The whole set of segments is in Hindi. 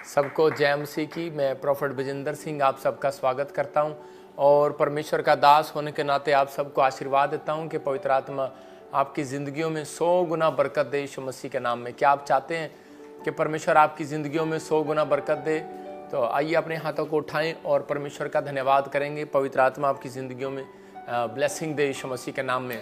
सबको जय मसीह की। मैं प्रोफेट बजिंदर सिंह आप सबका स्वागत करता हूं और परमेश्वर का दास होने के नाते आप सबको आशीर्वाद देता हूं कि पवित्र आत्मा आपकी ज़िंदगियों में 100 गुना बरकत दे यीशु मसीह के नाम में। क्या आप चाहते हैं कि परमेश्वर आपकी ज़िंदगियों में 100 गुना बरकत दे? तो आइए अपने हाथों को उठाएं और परमेश्वर का धन्यवाद करेंगे। पवित्र आत्मा आपकी ज़िंदगियों में ब्लेसिंग दे यीशु मसीह के नाम में।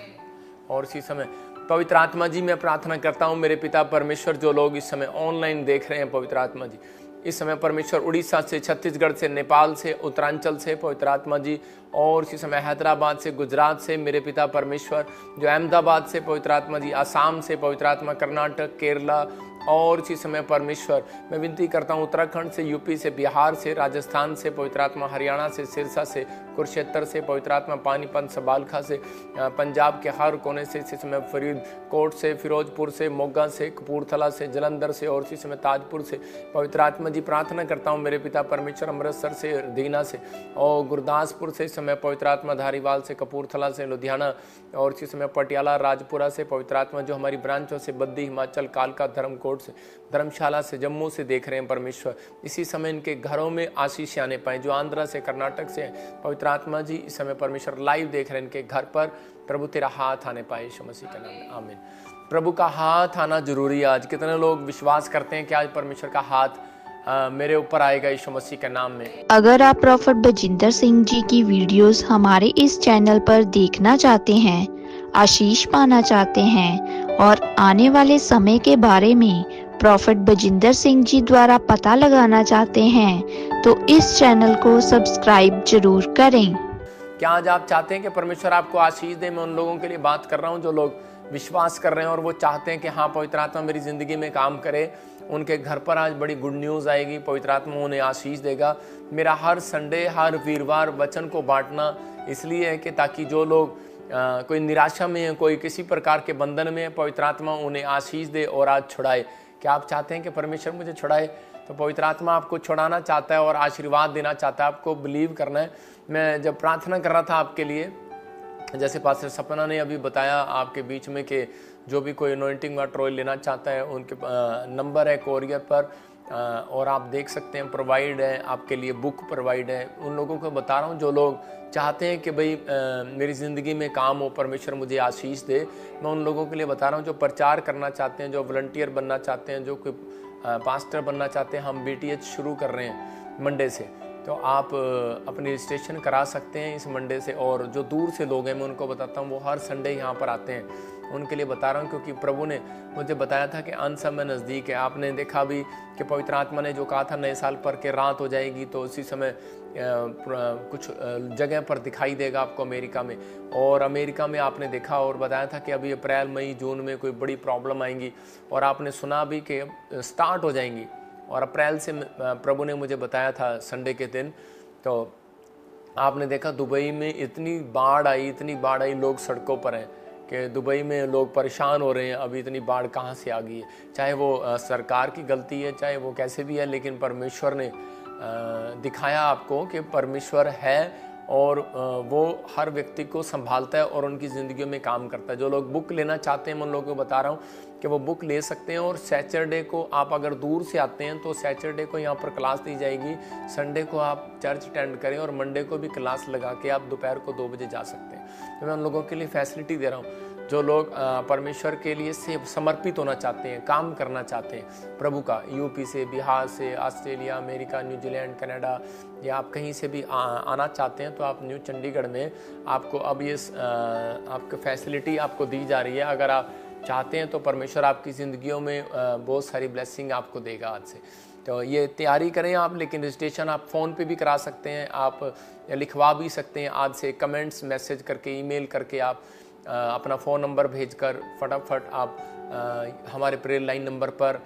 और इसी समय पवित्र आत्मा जी, मैं प्रार्थना करता हूँ मेरे पिता परमेश्वर, जो लोग इस समय ऑनलाइन देख रहे हैं पवित्र आत्मा जी, इस समय परमेश्वर उड़ीसा से, छत्तीसगढ़ से, नेपाल से, उत्तरांचल से पवित्र आत्मा जी, और इसी समय हैदराबाद से, गुजरात से मेरे पिता परमेश्वर, जो अहमदाबाद से पवित्र आत्मा जी, आसाम से पवित्र आत्मा, कर्नाटक, केरला, और इसी समय परमेश्वर मैं विनती करता हूँ उत्तराखंड से, यूपी से, बिहार से, राजस्थान से पवित्र आत्मा, हरियाणा से, सिरसा से, कुरुक्षेत्र से पवित्र आत्मा, पानीपत, सबालखा से, पंजाब के हर कोने से, इसी समय फरीदकोट से, फिरोजपुर से, मोगा से, कपूरथला से, जलंधर से, और इसी समय ताजपुर से पवित्र आत्मा जी प्रार्थना करता हूँ मेरे पिता परमेश्वर, अमृतसर से, दीना से, और गुरदासपुर से इस समय पवित्र आत्मा, धारीवाल से, कपूरथला से, लुधियाना, और इसी समय पटियाला, राजपुरा से पवित्र आत्मा, जो हमारी ब्रांचों से, बद्दी, हिमाचल, कालका, धर्मकोट से, धर्मशाला से, जम्मू से देख रहे हैं परमेश्वर, इसी समय इनके घरों में आशीष आने पाए। जो आंध्रा से, कर्नाटक से पवित्र आत्मा जी इस समय परमेश्वर लाइव देख रहे हैं, इनके घर पर प्रभु तेरा हाथ आने पाए यीशु मसीह के नाम में, आमीन। प्रभु का हाथ आना जरूरी है। आज कितने लोग विश्वास करते हैं कि आज परमेश्वर का हाथ मेरे ऊपर आएगा यीशु मसीह के नाम में। अगर आप प्रोफेट बजिंदर सिंह जी की वीडियोस हमारे इस चैनल पर देखना चाहते हैं, आशीष पाना चाहते हैं और आने वाले समय के बारे में प्रोफेट बजिंदर सिंह जी द्वारा पता लगाना चाहते हैं, तो इस चैनल को सब्सक्राइब जरूर करें। क्या आज आप चाहते हैं कि परमेश्वर आपको आशीष दे? मैं उन लोगों के लिए बात कर रहा हूं जो लोग विश्वास कर रहे हैं और वो चाहते हैं कि हाँ, पवित्र आत्मा मेरी ज़िंदगी में काम करे। उनके घर पर आज बड़ी गुड न्यूज़ आएगी, पवित्र आत्मा उन्हें आशीष देगा। मेरा हर संडे, हर वीरवार वचन को बांटना इसलिए है कि ताकि जो लोग कोई निराशा में है, कोई किसी प्रकार के बंधन में है, पवित्र आत्मा उन्हें आशीष दे और आज छुड़ाए। क्या आप चाहते हैं कि परमेश्वर मुझे छुड़ाए? तो पवित्र आत्मा आपको छुड़ाना चाहता है और आशीर्वाद देना चाहता है। आपको बिलीव करना है। मैं जब प्रार्थना कर रहा था आपके लिए, जैसे पास्टर सपना ने अभी बताया आपके बीच में कि जो भी कोई अनॉइंटिंग वाटर ऑयल लेना चाहता है, उनके नंबर है कोरियर पर, और आप देख सकते हैं, प्रोवाइड है आपके लिए, बुक प्रोवाइड है। उन लोगों को बता रहा हूँ जो लोग चाहते हैं कि भाई मेरी ज़िंदगी में काम हो, परमेश्वर मुझे आशीष दे। मैं उन लोगों के लिए बता रहा हूँ जो प्रचार करना चाहते हैं, जो वॉलंटियर बनना चाहते हैं, जो कोई पास्टर बनना चाहते हैं। हम BTH शुरू कर रहे हैं मंडे से, तो आप अपनी रजिस्ट्रेशन करा सकते हैं इस मंडे से। और जो दूर से लोग हैं, मैं उनको बताता हूँ, वो हर संडे यहाँ पर आते हैं। उनके लिए बता रहा हूँ क्योंकि प्रभु ने मुझे बताया था कि अंत समय नज़दीक है। आपने देखा भी कि पवित्र आत्मा ने जो कहा था नए साल पर के रात हो जाएगी, तो उसी समय कुछ जगह पर दिखाई देगा आपको अमेरिका में। और अमेरिका में आपने देखा और बताया था कि अभी अप्रैल, मई, जून में कोई बड़ी प्रॉब्लम आएंगी, और आपने सुना भी कि स्टार्ट हो जाएंगी। और अप्रैल से प्रभु ने मुझे बताया था संडे के दिन, तो आपने देखा दुबई में इतनी बाढ़ आई, लोग सड़कों पर हैं कि दुबई में लोग परेशान हो रहे हैं। अभी इतनी बाढ़ कहाँ से आ गई है? चाहे वो सरकार की गलती है, चाहे वो कैसे भी है, लेकिन परमेश्वर ने दिखाया आपको कि परमेश्वर है और वो हर व्यक्ति को संभालता है और उनकी ज़िंदगियों में काम करता है। जो लोग बुक लेना चाहते हैं, मैं उन लोगों को बता रहा हूँ कि वो बुक ले सकते हैं। और सैटरडे को आप अगर दूर से आते हैं तो सैटरडे को यहाँ पर क्लास दी जाएगी, संडे को आप चर्च अटेंड करें, और मंडे को भी क्लास लगा के आप दोपहर को 2 बजे जा सकते हैं। तो मैं उन लोगों के लिए फैसिलिटी दे रहा हूँ जो लोग परमेश्वर के लिए से समर्पित होना चाहते हैं, काम करना चाहते हैं प्रभु का। यूपी से, बिहार से, ऑस्ट्रेलिया, अमेरिका, न्यूजीलैंड, कनाडा, या आप कहीं से भी आना चाहते हैं, तो आप न्यू चंडीगढ़ में आपको अब ये आपको फैसिलिटी आपको दी जा रही है। अगर आप चाहते हैं तो परमेश्वर आपकी ज़िंदगियों में बहुत सारी ब्लेसिंग आपको देगा आज से। तो ये तैयारी करें आप, लेकिन रजिस्ट्रेशन आप फ़ोन पे भी करा सकते हैं, आप लिखवा भी सकते हैं आज से, कमेंट्स मैसेज करके, ईमेल करके, आप अपना फ़ोन नंबर भेजकर फटाफट आप हमारे प्रेयर लाइन नंबर पर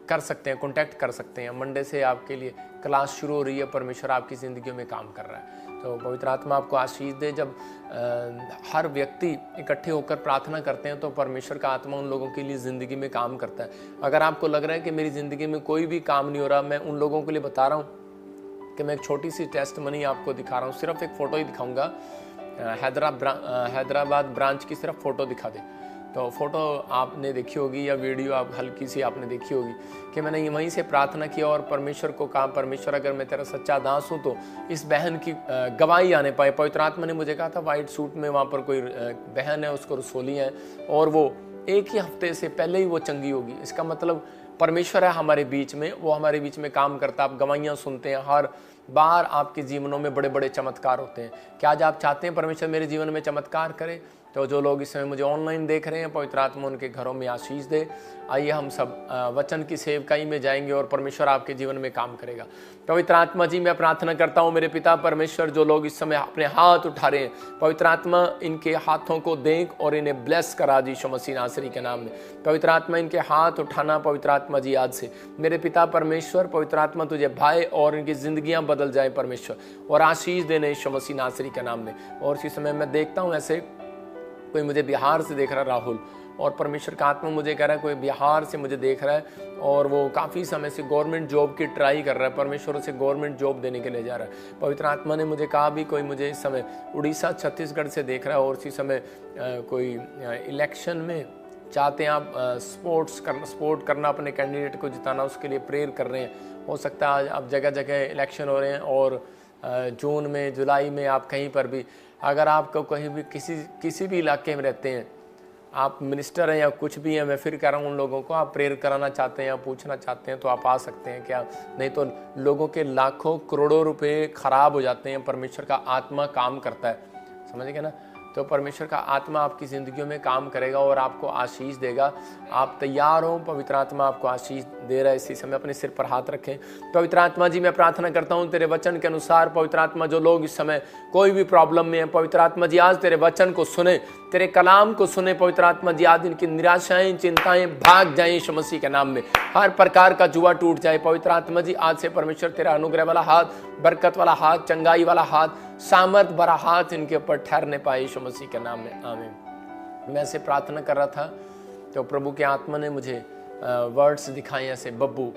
कर सकते हैं, कांटेक्ट कर सकते हैं। मंडे से आपके लिए क्लास शुरू हो रही है। परमेश्वर आपकी ज़िंदगियों में काम कर रहा है। तो पवित्र आत्मा आपको आशीष दे। जब हर व्यक्ति इकट्ठे होकर प्रार्थना करते हैं तो परमेश्वर का आत्मा उन लोगों के लिए ज़िंदगी में काम करता है। अगर आपको लग रहा है कि मेरी ज़िंदगी में कोई भी काम नहीं हो रहा, मैं उन लोगों के लिए बता रहा हूँ कि मैं एक छोटी सी टेस्टमनी आपको दिखा रहा हूँ। सिर्फ एक फ़ोटो ही दिखाऊँगा, हैदराबाद ब्रांच की सिर्फ फ़ोटो दिखा दे। तो फ़ोटो आपने देखी होगी या वीडियो आप हल्की सी आपने देखी होगी कि मैंने वहीं से प्रार्थना की और परमेश्वर को कहा, परमेश्वर अगर मैं तेरा सच्चा दास हूँ तो इस बहन की गवाही आने पाए। पवित्र आत्मा ने मुझे कहा था वाइट सूट में वहाँ पर कोई बहन है, उसको रसोली है और वो एक ही हफ्ते से पहले ही वो चंगी होगी। इसका मतलब परमेश्वर है हमारे बीच में, वो हमारे बीच में काम करता। आप गवाहियाँ सुनते हैं, हर बार आपके जीवनों में बड़े बड़े चमत्कार होते हैं। क्या आज आप चाहते हैं परमेश्वर मेरे जीवन में चमत्कार करे? तो जो लोग इस समय मुझे ऑनलाइन देख रहे हैं, पवित्र आत्मा उनके घरों में आशीष दे। आइए हम सब वचन की सेवकाई में जाएंगे और परमेश्वर आपके जीवन में काम करेगा। पवित्र आत्मा जी, मैं प्रार्थना करता हूँ मेरे पिता परमेश्वर, जो लोग इस समय अपने हाथ उठा रहे हैं, पवित्र आत्मा इनके हाथों को देख और इन्हें ब्लेस करा यीशु मसीह नासरी के नाम में। पवित्र आत्मा इनके हाथ उठाना पवित्र आत्मा जी आज से मेरे पिता परमेश्वर, पवित्र आत्मा तुझे भाई और इनकी जिंदगियां बदल जाए परमेश्वर, और आशीष देने यीशु मसीह नासरी के नाम में। और इसी समय मैं देखता हूँ ऐसे कोई मुझे बिहार से देख रहा है राहुल, और परमेश्वर का आत्मा मुझे कह रहा है कोई बिहार से मुझे देख रहा है और वो काफ़ी समय से गवर्नमेंट जॉब की ट्राई कर रहा है, परमेश्वर उसे गवर्नमेंट जॉब देने के लिए जा रहा है। पवित्र आत्मा ने मुझे कहा भी कोई मुझे इस समय उड़ीसा छत्तीसगढ़ से देख रहा है और इसी समय कोई इलेक्शन में चाहते हैं आप सपोर्ट करना, अपने कैंडिडेट को जिताना, उसके लिए प्रेयर कर रहे हैं। हो सकता है आज अब जगह जगह इलेक्शन हो रहे हैं और जून में जुलाई में आप कहीं पर भी, अगर आपको कहीं भी किसी भी इलाके में रहते हैं, आप मिनिस्टर हैं या कुछ भी हैं, मैं फिर कह रहा हूँ उन लोगों को आप प्रेयर कराना चाहते हैं या पूछना चाहते हैं तो आप आ सकते हैं क्या? नहीं तो लोगों के लाखों करोड़ों रुपए खराब हो जाते हैं। परमेश्वर का आत्मा काम करता है, समझ गए ना? तो परमेश्वर का आत्मा आपकी ज़िंदगियों में काम करेगा और आपको आशीष देगा। आप तैयार हो, पवित्र आत्मा आपको आशीष दे रहा है। इसी समय अपने सिर पर हाथ रखें। पवित्र आत्मा जी, मैं प्रार्थना करता हूँ तेरे वचन के अनुसार, पवित्र आत्मा जो लोग इस समय कोई भी प्रॉब्लम में है, पवित्र आत्मा जी आज तेरे वचन को सुने, तेरे कलाम को सुने। पवित्र आत्मा जी आज इनकी निराशाएं चिंताएं भाग जाएं यीशु मसीह के नाम में, हर प्रकार का जुआ टूट जाए। पवित्र आत्मा जी आज से परमेश्वर तेरा अनुग्रह वाला हाथ, बरकत वाला हाथ, चंगाई वाला हाथ, सामर्थ भरा हाथ इनके ऊपर ठहरने पाए यीशु मसीह के नाम में, आमीन। मैं ऐसे प्रार्थना कर रहा था तो प्रभु के आत्मा ने मुझे वर्ड्स दिखाए ऐसे बब्बू,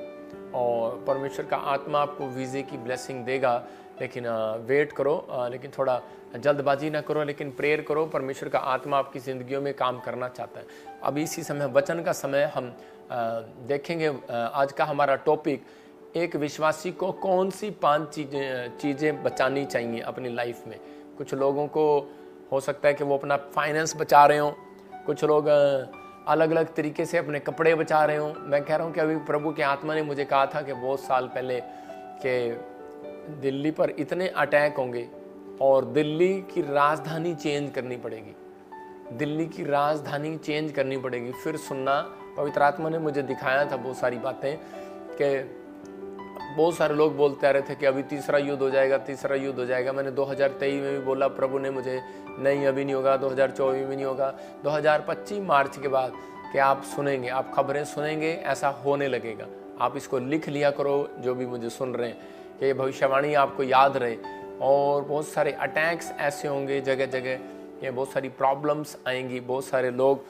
और परमेश्वर का आत्मा आपको वीज़े की ब्लेसिंग देगा, लेकिन वेट करो, लेकिन थोड़ा जल्दबाजी ना करो, लेकिन प्रेयर करो। परमेश्वर का आत्मा आपकी ज़िंदगियों में काम करना चाहता है। अभी इसी समय वचन का समय हम देखेंगे। आज का हमारा टॉपिक, एक विश्वासी को कौन सी 5 चीज़ें बचानी चाहिए अपनी लाइफ में। कुछ लोगों को हो सकता है कि वो अपना फाइनेंस बचा रहे हों, कुछ लोग अलग अलग तरीके से अपने कपड़े बचा रहे हों। मैं कह रहा हूँ कि अभी प्रभु के आत्मा ने मुझे कहा था कि बहुत साल पहले कि दिल्ली पर इतने अटैक होंगे और दिल्ली की राजधानी चेंज करनी पड़ेगी, दिल्ली की राजधानी चेंज करनी पड़ेगी। फिर सुनना, पवित्र आत्मा ने मुझे दिखाया था बहुत सारी बातें कि बहुत सारे लोग बोलते आ रहे थे कि अभी तीसरा युद्ध हो जाएगा, तीसरा युद्ध हो जाएगा। मैंने 2023 में भी बोला, प्रभु ने मुझे नहीं अभी नहीं होगा, 2024 में नहीं होगा, 2025 मार्च के बाद कि आप सुनेंगे, आप खबरें सुनेंगे, ऐसा होने लगेगा। आप इसको लिख लिया करो, जो भी मुझे सुन रहे हैं, कि ये भविष्यवाणी आपको याद रहे। और बहुत सारे अटैक्स ऐसे होंगे जगह जगह, ये बहुत सारी प्रॉब्लम्स आएंगी, बहुत सारे लोग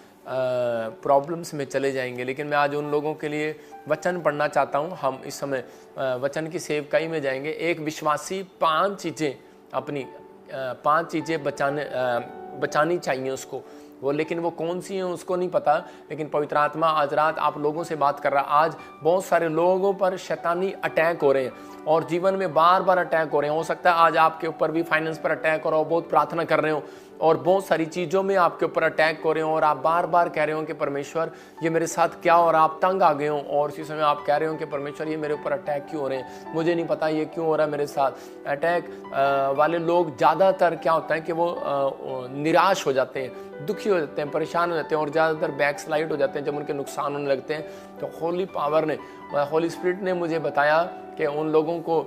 प्रॉब्लम्स में चले जाएंगे। लेकिन मैं आज उन लोगों के लिए वचन पढ़ना चाहता हूँ। हम इस समय वचन की सेवकाई में जाएंगे। एक विश्वासी 5 चीज़ें बचानी चाहिए उसको, वो लेकिन वो कौन सी हैं उसको नहीं पता। लेकिन पवित्र आत्मा आज रात आप लोगों से बात कर रहा है। आज बहुत सारे लोगों पर शैतानी अटैक हो रहे हैं और जीवन में बार बार अटैक हो रहे हैं। हो सकता है आज आपके ऊपर भी फाइनेंस पर अटैक हो रहा हो, बहुत प्रार्थना कर रहे हो और बहुत सारी चीज़ों में आपके ऊपर अटैक हो रहे हो और आप बार बार कह रहे हो कि परमेश्वर ये मेरे साथ क्या, और आप तंग आ गए हो और इसी समय आप कह रहे हो कि परमेश्वर ये मेरे ऊपर अटैक क्यों हो रहे हैं, मुझे नहीं पता ये क्यों हो रहा है मेरे साथ। अटैक वाले लोग ज़्यादातर क्या होता है कि वो निराश हो जाते हैं, दुखी हो जाते हैं, परेशान हो जाते हैं और ज़्यादातर बैकस्लाइड हो जाते हैं जब उनके नुकसान होने लगते हैं। तो होली स्पिरिट ने मुझे बताया कि उन लोगों को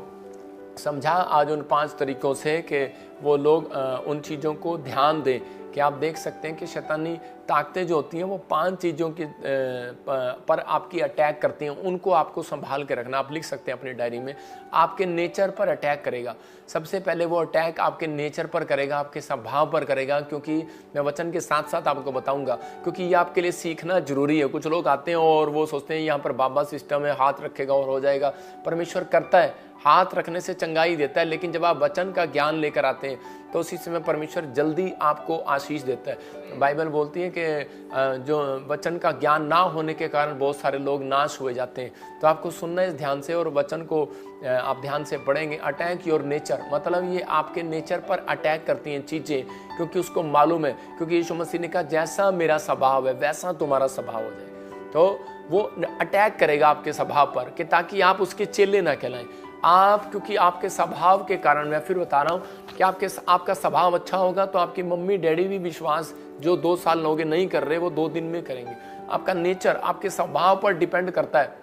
समझा आज उन 5 तरीकों से कि वो लोग उन चीज़ों को ध्यान दें। कि आप देख सकते हैं कि शैतानी ताकतें जो होती हैं वो 5 चीज़ों की पर आपकी अटैक करती हैं, उनको आपको संभाल के रखना। आप लिख सकते हैं अपनी डायरी में। आपके नेचर पर अटैक करेगा, सबसे पहले वो अटैक आपके नेचर पर करेगा, आपके स्वभाव पर करेगा, क्योंकि मैं वचन के साथ साथ आपको बताऊंगा, क्योंकि ये आपके लिए सीखना जरूरी है। कुछ लोग आते हैं और वो सोचते हैं यहाँ पर बाबा सिस्टम है, हाथ रखेगा और हो जाएगा। परमेश्वर करता है, हाथ रखने से चंगाई देता है, लेकिन जब आप वचन का ज्ञान लेकर आते हैं तो उसी समय परमेश्वर जल्दी आपको आशीष देता है। बाइबल बोलती है कि जो वचन का ज्ञान ना होने के कारण बहुत सारे लोग नाश हुए जाते हैं। तो आपको सुनना है इस ध्यान से और वचन को आप ध्यान से पढ़ेंगे। अटैक योर नेचर, मतलब ये आपके नेचर पर अटैक करती हैं चीज़ें, क्योंकि उसको मालूम है, क्योंकि यीशु मसीह ने कहा जैसा मेरा स्वभाव है वैसा तुम्हारा स्वभाव हो जाए। तो वो अटैक करेगा आपके स्वभाव पर कि ताकि आप उसके चेले ना कहलाएं। आप, क्योंकि आपके स्वभाव के कारण, मैं फिर बता रहा हूँ कि आपका स्वभाव अच्छा होगा तो आपकी मम्मी डैडी भी विश्वास जो 2 साल लोगे नहीं कर रहे वो 2 दिन में करेंगे। आपका नेचर आपके स्वभाव पर डिपेंड करता है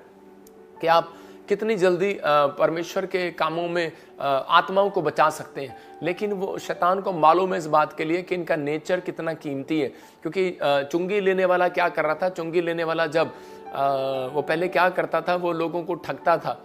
कि आप कितनी जल्दी परमेश्वर के कामों में आत्माओं को बचा सकते हैं। लेकिन वो शैतान को मालूम है इस बात के लिए कि इनका नेचर कितना कीमती है। क्योंकि चुंगी लेने वाला क्या कर रहा था, चुंगी लेने वाला जब वो पहले क्या करता था, वो लोगों को ठगता था,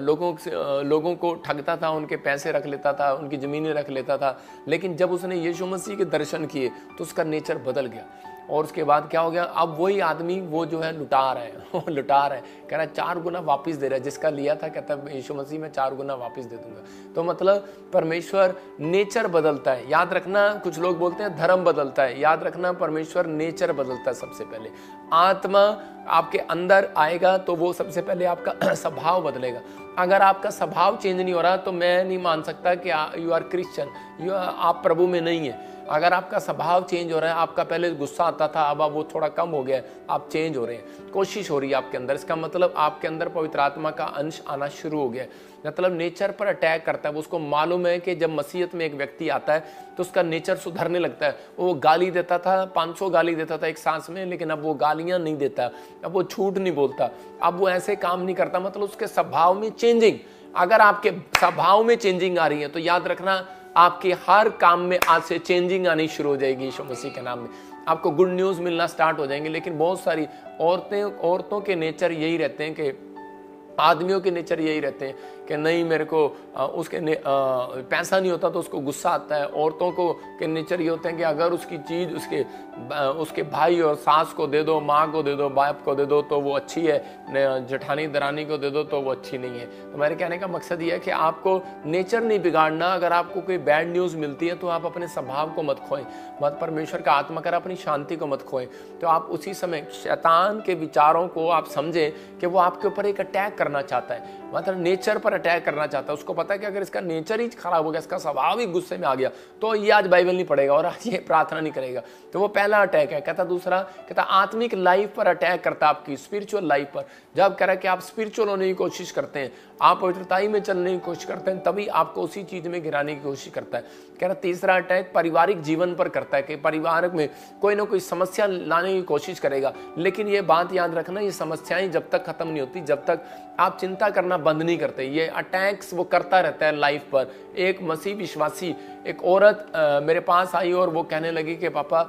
लोगों को ठगता था, उनके पैसे रख लेता था, उनकी ज़मीनें रख लेता था। लेकिन जब उसने यीशु मसीह के दर्शन किए तो उसका नेचर बदल गया। और उसके बाद क्या हो गया, अब वही आदमी वो जो है लुटा रहा है वो लुटा रहा है, कह रहा है 4 गुना वापस दे रहा है, जिसका लिया था कहता है यीशु मसीह में 4 गुना वापस दे दूंगा। तो मतलब परमेश्वर नेचर बदलता है। याद रखना, कुछ लोग बोलते हैं धर्म बदलता है, याद रखना परमेश्वर नेचर बदलता है। सबसे पहले आत्मा आपके अंदर आएगा तो वो सबसे पहले आपका स्वभाव बदलेगा। अगर आपका स्वभाव चेंज नहीं हो रहा तो मैं नहीं मान सकता कि यू आर क्रिश्चियन, आप प्रभु में नहीं है। अगर आपका स्वभाव चेंज हो रहा है, आपका पहले गुस्सा आता था अब वो थोड़ा कम हो गया है, आप चेंज हो रहे हैं, कोशिश हो रही है आपके अंदर, इसका मतलब आपके अंदर पवित्र आत्मा का अंश आना शुरू हो गया है। मतलब नेचर पर अटैक करता है। उसको मालूम है कि जब मसीहत में एक व्यक्ति आता है तो उसका नेचर सुधरने लगता है। वो गाली देता था, 500 गाली देता था एक सांस में, लेकिन अब वो गालियां नहीं देता, अब वो झूठ नहीं बोलता, अब वो ऐसे काम नहीं करता। मतलब उसके स्वभाव में चेंजिंग, अगर आपके स्वभाव में चेंजिंग आ रही है तो याद रखना आपके हर काम में आज से चेंजिंग आनी शुरू हो जाएगी यीशु मसीह के नाम में। आपको गुड न्यूज़ मिलना स्टार्ट हो जाएंगे। लेकिन बहुत सारी औरतों के नेचर यही रहते हैं कि आदमियों के नेचर यही रहते हैं कि नहीं मेरे को उसके पैसा नहीं होता तो उसको गुस्सा आता है। औरतों को के नेचर ये होते हैं कि अगर उसकी चीज़ उसके भाई और सास को दे दो, माँ को दे दो, बाप को दे दो तो वो अच्छी है, जेठानी दरानी को दे दो तो वो अच्छी नहीं है। तो मेरे कहने का मकसद ये है कि आपको नेचर नहीं बिगाड़ना। अगर आपको कोई बैड न्यूज़ मिलती है तो आप अपने स्वभाव को मत खोएं, मत परमेश्वर का आत्मा कर अपनी शांति को मत खोएं। तो आप उसी समय शैतान के विचारों को आप समझें कि वो आपके ऊपर एक अटैक करना चाहता है, मतलब नेचर पर अटैक करना चाहता है। उसको पता है कि अगर इसका नेचर ही खराब हो गया, इसका स्वभाव ही गुस्से में आ गया तो ये आज बाइबल नहीं पढ़ेगा और आज ये प्रार्थना नहीं करेगा। तो वो पहला अटैक है। कहता दूसरा, कहता आत्मिक लाइफ पर अटैक करता है, आपकी स्पिरिचुअल लाइफ पर। जब कह रहा है कि आप स्पिरिचुअल होने की कोशिश करते हैं, आप पवित्रताई में चलने की कोशिश करते हैं, तभी आपको उसी चीज में गिराने की कोशिश करता है। कह रहा तीसरा अटैक पारिवारिक जीवन पर करता है कि परिवार में कोई ना कोई समस्या लाने की कोशिश करेगा। लेकिन ये बात याद रखना, ये समस्याएं जब तक खत्म नहीं होती, जब तक आप चिंता करना बंद नहीं करते, ये अटैक्स वो करता रहता है लाइफ पर। एक मसीह विश्वासी, एक औरत मेरे पास आई और वो कहने लगी कि पापा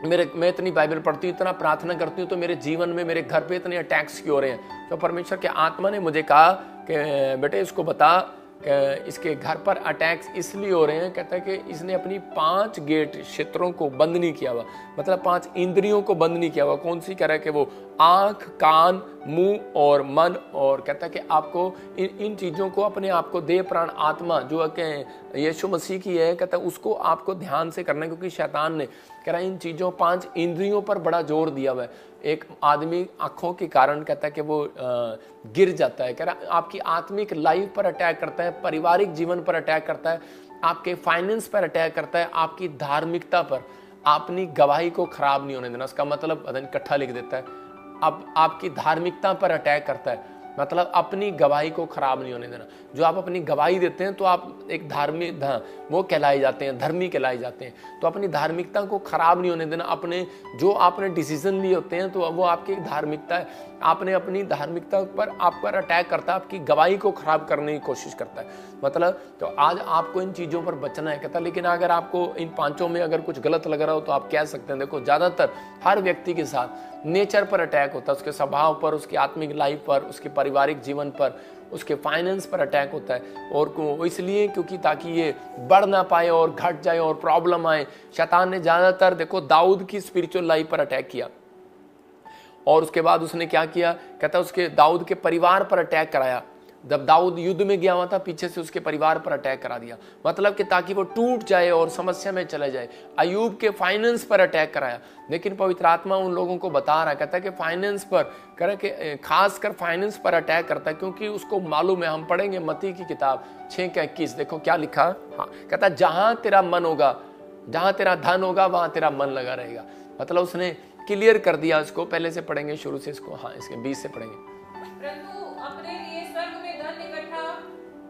मैं इतनी बाइबल पढ़ती हूँ, इतना प्रार्थना करती हूँ, तो मेरे जीवन में मेरे घर पे इतने अटैक्स क्यों हो रहे हैं। तो परमेश्वर के आत्मा ने मुझे कहा कि बेटे इसको बता कि इसके घर पर अटैक्स इसलिए हो रहे हैं। कहता है कि इसने अपनी 5 गेट क्षेत्रों को बंद नहीं किया हुआ, मतलब 5 इंद्रियों को बंद नहीं किया हुआ। कौन सी कह रहा है कि वो आँख, कान, मुंह और मन। और कहता है कि आपको इन चीज़ों को अपने आप को देह प्राण आत्मा जो कि यीशु मसीह की है, कहता है उसको आपको ध्यान से करना है। क्योंकि शैतान ने कह रहा है इन चीज़ों 5 इंद्रियों पर बड़ा जोर दिया हुआ है। एक आदमी आँखों के कारण कहता है कि वो गिर जाता है। कह रहा आपकी आत्मिक लाइफ पर अटैक करता है, पारिवारिक जीवन पर अटैक करता है, आपके फाइनेंस पर अटैक करता है, आपकी धार्मिकता पर, अपनी गवाही को खराब नहीं होने देना। उसका मतलब इकट्ठा लिख देता है। अब आपकी धार्मिकता पर अटैक करता है, मतलब अपनी गवाही को खराब नहीं होने देना। जो आप अपनी गवाही देते हैं तो आप एक धार्मिक वो कहलाए जाते हैं, धर्मी कहलाए जाते हैं। तो अपनी धार्मिकता को खराब नहीं होने देना। अपने जो आपने डिसीजन लिए होते हैं तो वो आपकी धार्मिकता है। आपने अपनी धार्मिकता पर आप पर अटैक करता है, आपकी गवाही को खराब करने की कोशिश करता है। मतलब तो आज आपको इन चीज़ों पर बचना है कहता। लेकिन अगर आपको इन 5 में अगर कुछ गलत लग रहा हो तो आप कह सकते हैं। देखो ज़्यादातर हर व्यक्ति के साथ नेचर पर अटैक होता है, उसके स्वभाव पर, उसकी आत्मिक लाइफ पर, उसके पारिवारिक जीवन पर, उसके फाइनेंस पर अटैक होता है। और इसलिए क्योंकि ताकि ये बढ़ ना पाए और घट जाए और प्रॉब्लम आए। शैतान ने ज़्यादातर देखो दाऊद की स्पिरिचुअल लाइफ पर अटैक किया और उसके बाद उसने क्या किया, कहता उसके दाऊद के परिवार पर अटैक कराया। जब दाऊद युद्ध में गया हुआ था, पीछे से उसके परिवार पर अटैक करा दिया, मतलब कि ताकि वो टूट जाए और समस्या में चले जाए। अय्यूब के फाइनेंस पर अटैक कराया, लेकिन पवित्र आत्मा उन लोगों को बता रहा है, कहता है कि फाइनेंस पर करे कि खासकर फाइनेंस पर अटैक करता है, क्योंकि उसको मालूम है। हम पढ़ेंगे मत्ती की किताब 6:21, देखो क्या लिखा। हाँ, कहता है जहां तेरा मन होगा, जहां तेरा धन होगा, वहां तेरा मन लगा रहेगा। मतलब उसने क्लियर कर दिया इसको। पहले से पढ़ेंगे शुरू से इसको, हाँ इसके 20 से पढ़ेंगे। परंतु अपने लिए स्वर्ग में धन इकट्ठा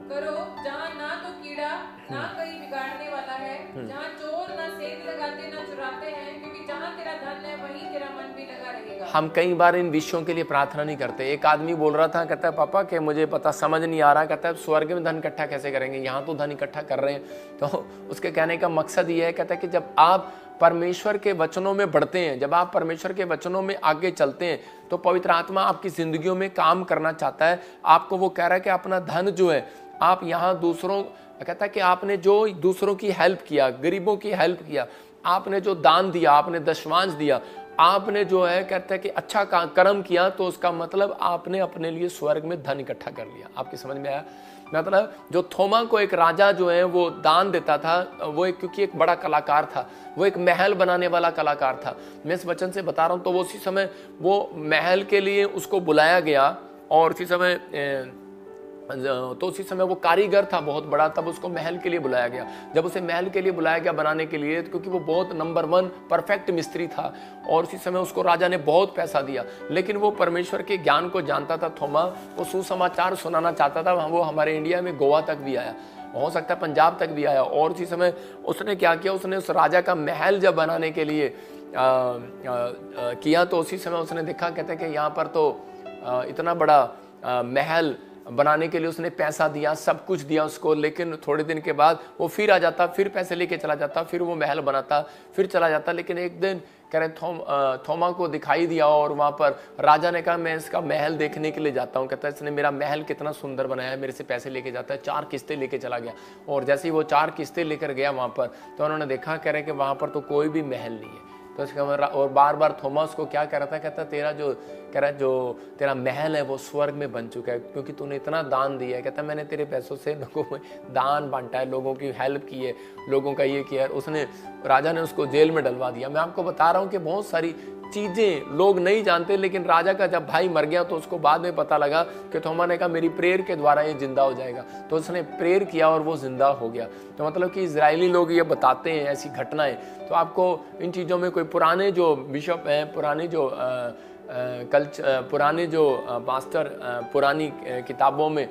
करो, जहाँ ना तो कीड़ा ना कहीं बिगाड़ने वाला है, जहाँ चोर ना सेंध लगाते ना चुराते हैं, क्योंकि जहाँ तेरा धन है वहीं तेरा मन भी लगा रहेगा। हम कई बार इन विषयों के लिए प्रार्थना नहीं करते। एक आदमी बोल रहा था, कहता है पापा कि मुझे पता समझ नहीं आ रहा, कहता है स्वर्ग में धन इकट्ठा कैसे करेंगे, यहाँ तो धन इकट्ठा कर रहे हैं। तो उसके कहने का मकसद ये है, कहता है कि जब आप परमेश्वर के वचनों में बढ़ते हैं, जब आप परमेश्वर के वचनों में आगे चलते हैं, तो पवित्र आत्मा आपकी जिंदगियों में काम करना चाहता है। आपको वो कह रहा है कि अपना धन जो है आप यहाँ दूसरों, कहता है कि आपने जो दूसरों की हेल्प किया, गरीबों की हेल्प किया, आपने जो दान दिया, आपने दशमांश दिया, आपने जो है कहता है कि अच्छा कर्म किया, तो उसका मतलब आपने अपने लिए स्वर्ग में धन इकट्ठा कर लिया। आपकी समझ में आया? मतलब जो थोमा को एक राजा जो है वो दान देता था, वो क्योंकि एक बड़ा कलाकार था, वो एक महल बनाने वाला कलाकार था। मैं इस वचन से बता रहा हूँ। तो वो उसी समय वो महल के लिए उसको बुलाया गया, और उसी समय वो कारीगर था बहुत बड़ा, तब उसको महल के लिए बुलाया गया। जब उसे महल के लिए बुलाया गया बनाने के लिए, क्योंकि वो बहुत नंबर 1 परफेक्ट मिस्त्री था, और उसी समय उसको राजा ने बहुत पैसा दिया। लेकिन वो परमेश्वर के ज्ञान को जानता था थोमा, वो सुसमाचार सुनाना चाहता था। वो हमारे इंडिया में गोवा तक भी आया, हो सकता है पंजाब तक भी आया। और उसी समय उसने क्या किया, उसने उस राजा का महल जब बनाने के लिए किया, तो उसी समय उसने देखा, कहते हैं कि यहाँ पर तो इतना बड़ा महल बनाने के लिए उसने पैसा दिया, सब कुछ दिया उसको। लेकिन थोड़े दिन के बाद वो फिर आ जाता, फिर पैसे लेके चला जाता, फिर वो महल बनाता, फिर चला जाता। लेकिन एक दिन कह रहे थोमा को दिखाई दिया, और वहाँ पर राजा ने कहा मैं इसका महल देखने के लिए जाता हूँ। कहता है इसने मेरा महल कितना सुंदर बनाया है, मेरे से पैसे लेके जाता है। 4 किस्तें लेके चला गया, और जैसे ही वो 4 किस्तें लेकर गया वहाँ पर, तो उन्होंने देखा, कह रहे कि वहाँ पर तो कोई भी महल नहीं है। तो इसका और बार बार थॉमस को क्या कह रहा था, कहता तेरा जो कह रहा है जो तेरा महल है वो स्वर्ग में बन चुका है, क्योंकि तूने इतना दान दिया है। कहता मैंने तेरे पैसों से लोगों में दान बांटा है, लोगों की हेल्प की है, लोगों का ये किया है। उसने राजा ने उसको जेल में डलवा दिया। मैं आपको बता रहा हूँ कि बहुत सारी चीज़ें लोग नहीं जानते, लेकिन राजा का जब भाई मर गया तो उसको बाद में पता लगा कि थोमा ने कहा मेरी प्रेयर के द्वारा ये जिंदा हो जाएगा। तो उसने प्रेयर किया और वो जिंदा हो गया। तो मतलब कि इजरायली लोग ये बताते हैं ऐसी घटनाएं। तो आपको इन चीज़ों में कोई पुराने जो बिशप हैं, पुराने जो पास्टर पुरानी किताबों में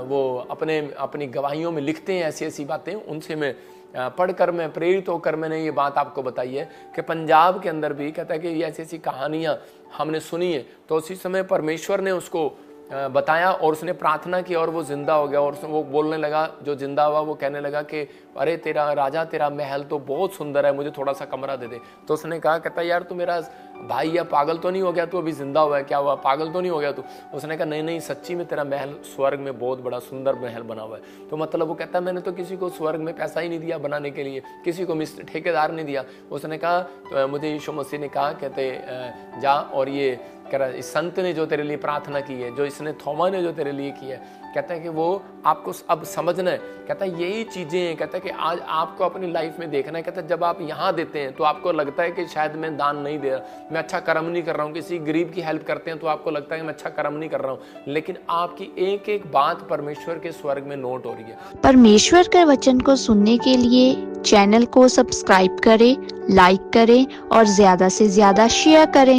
वो अपनी गवाहियों में लिखते हैं ऐसी ऐसी बातें, उनसे मैं पढ़कर मैं प्रेरित होकर मैंने ये बात आपको बताई है कि पंजाब के अंदर भी कहता है कि ये ऐसी ऐसी कहानियाँ हमने सुनी है। तो उसी समय परमेश्वर ने उसको बताया और उसने प्रार्थना की और वो जिंदा हो गया। और वो बोलने लगा, जो जिंदा हुआ वो कहने लगा कि अरे तेरा राजा, तेरा महल तो बहुत सुंदर है, मुझे थोड़ा सा कमरा दे दे। तो उसने कहा, कहता यार तू मेरा भाई या पागल तो नहीं हो गया, तू अभी जिंदा हुआ है, क्या हुआ, पागल तो नहीं हो गया तू? उसने कहा नहीं सच्ची में तेरा महल स्वर्ग में बहुत बड़ा सुंदर महल बना हुआ है। तो मतलब वो कहता मैंने तो किसी को स्वर्ग में पैसा ही नहीं दिया बनाने के लिए, किसी को ठेकेदार नहीं दिया। उसने कहा तो मुझे यीशु मसीह ने कहा, कहते जा और ये कह रहा इस संत ने जो तेरे लिए प्रार्थना की है, जो इसने थोमा ने जो तेरे लिए की है, कहता है कि वो आपको अब समझना है। कहता है यही चीज़ें हैं, कहता है कि आज आपको अपनी लाइफ में देखना है। कहता है जब आप यहाँ देते हैं तो आपको लगता है कि शायद मैं दान नहीं दे रहा, मैं अच्छा कर्म नहीं कर रहा हूँ। किसी गरीब की हेल्प करते हैं तो आपको लगता है कि मैं अच्छा कर्म नहीं कर रहा हूँ, लेकिन आपकी एक एक बात परमेश्वर के स्वर्ग में नोट हो रही है। परमेश्वर के वचन को सुनने के लिए चैनल को सब्सक्राइब करें, लाइक करें और ज्यादा से ज्यादा शेयर करें।